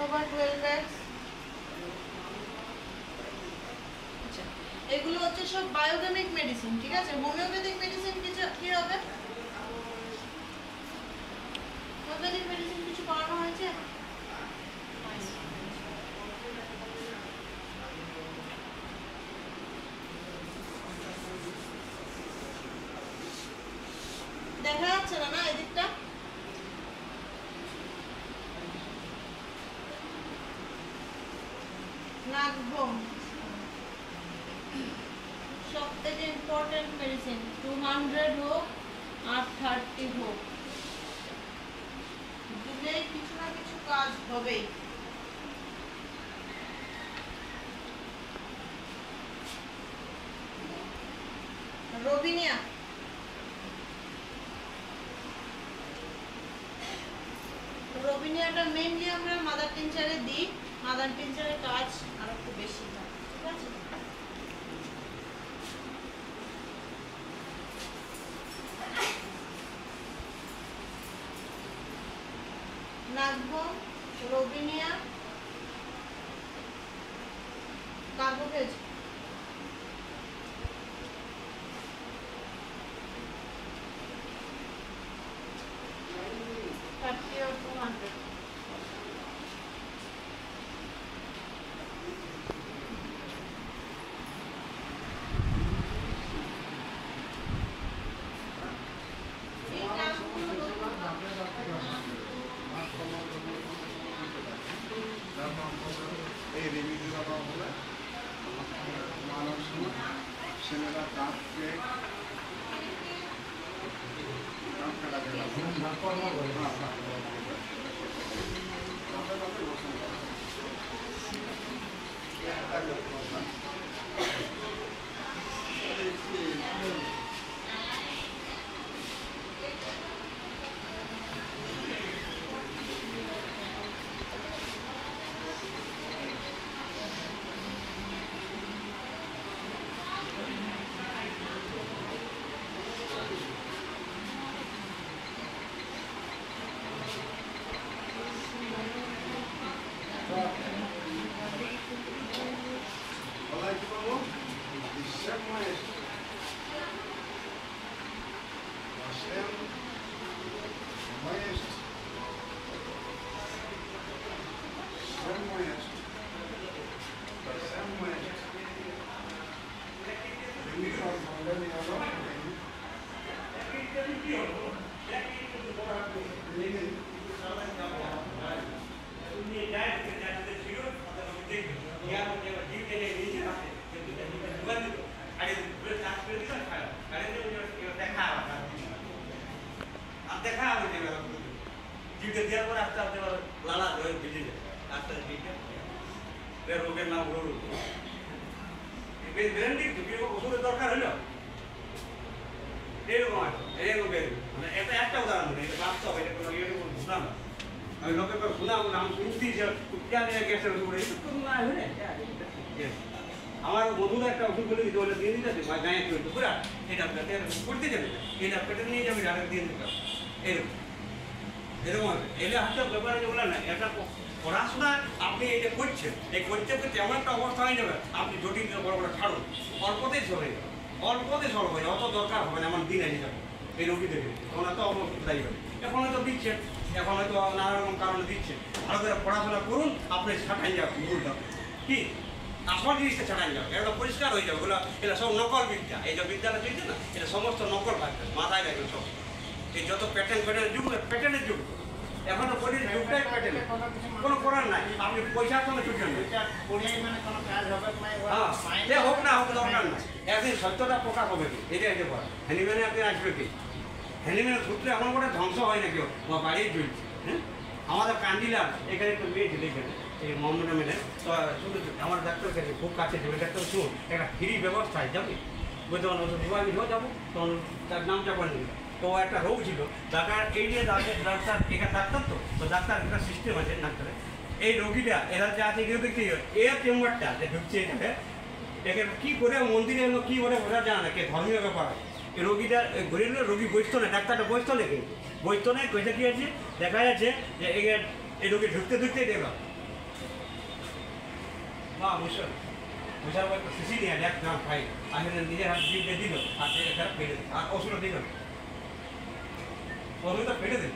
অথবা 12x। আচ্ছা, এগুলো হচ্ছে সব বায়োকেমিক মেডিসিন, ঠিক আছে। হোমিওপ্যাথিক মেডিসিন কি হবে? হোমিওপ্যাথিক মেডিসিন কিছু করানো হয়েছে? দেখা যাচ্ছে না না এদিকটা? নাকভোম সব থেকে ইম্পর্টেন্ট মেডিসিন, 200 হোক আর 30 হোক, দিলেই কিছু না কিছু কাজ হবেই। রবিনিয়া রবিনিয়াটা মেইনলি আমরা মাদার টিনচারে দিই। মাদার টিনচারের কাজ আরো একটু বেশি হয়, ঠিক আছে। নাকভোম, রবিনিয়া, কার্বোভেজ। এই রিভিউ বলে মানব সেনারা কাঁপকে রোগের নাম ওষুধের দরকার হলো এরকম মানে এটা একটা উদাহরণ বাস্তব, এটা কোনো ইয়ে বুঝলাম না। আমি লোকের শুনাম নাম শুনছি যে গ্যাসের ওষুধ আমার বন্ধুরা একটা ওষুধ বলে দিতে বলে দিয়ে দিতে গায়ে চলতো পুরা এই ডাক্তারটা করতে যাবে, এই ডাক্তারটা নিয়ে যাবে ডাক্তার দিয়ে দিতে এরকম এরকম হবে। এলে হাতে ব্যাপারে যেগুলো না, এটা পড়াশোনা আপনি এটা করছেন, এই করতে করতে এমন একটা অবস্থা হয়ে যাবে আপনি জটিল বড় বড় ছাড়ুন, অল্পতেই সরে যাবে, অল্পতেই সরব হয়ে যাবে, অত দরকার হবে না এমন দিন এসে যাবে এই রোগী দেখে। তখন হয়তো অবস্থায় হবে, এখন হয়তো দিচ্ছেন, এখন হয়তো নানা রকম কারণে দিচ্ছেন। ভালো করে পড়াশোনা করুন, আপনি ছাটাই যাবে ভুলটা কি আসল জিনিসটা ছাড়াই যাবে, এটা পরিষ্কার হয়ে যাবে। ওগুলো এটা সব নকল বিদ্যা, এই যে বিদ্যাটা চলছে না এটা সমস্ত নকল ভাববে, মাথায় রাখবেন সব। এই যত প্যাটার্নের যুগ, প্যাটার্নের যুগ, এখন তো বলি যুগটাই প্যাটার্ন, কোনো করার নাই। আপনি পয়সার সঙ্গে ছুটবেন হ্যাঁ হোক না হোক দরকার না, একদিন সত্যটা প্রকাশ হবে কি এটা এসে পড়া হ্যানিম্যানে আপনি আসবে কি হ্যানিম্যানের সূত্রে এমন করে ধ্বংস হয় না কেউ, আমার বাড়িই চলছে। হ্যাঁ আমাদের কান্দিলাম এখানে একটু মেয়ে ছিল এখানে এই মোহাম্মদ আমিনের, তো শুধু আমার ডাক্তার কাছে খুব কাছে যাবে, ডাক্তার শুন একটা ফ্রি ব্যবস্থায় যাবে বুঝতে পারলাম, ওষুধ আমি যাবো তখন তার নামটা বলে দিল। তো একটা রোগ ছিল ডাক্তার, এই যে ডাক্তার এখানে ডাক্তার তো ডাক্তার একটা সিস্টেম আছে ডাক্তারের, এই রোগীটা এরা যে আছে এগুলো দেখতে এর চেম্বারটা যে ঢুকছে এখানে একে কী করে মন্দিরে এলো কী করে বোঝা যায় না, কে ধর্মীয় ব্যাপার। এই রোগীটা ঘুরে নিল, রোগী বসতো না, ডাক্তারটা বসতো না, কিন্তু বসতো না, কইতে কী আছে দেখা যাচ্ছে যে এই রোগী ঢুকতে ঢুকতেই দেখলাম না অবশ্যই না। বসার পর একটা শিশি নিয়ে এক গ্রাম খাই আসলে নিজের হাত দিয়ে দিল আর খারাপ ফেটে দিল আর ওষুধ দিল না ওষুধটা ফেটে দিল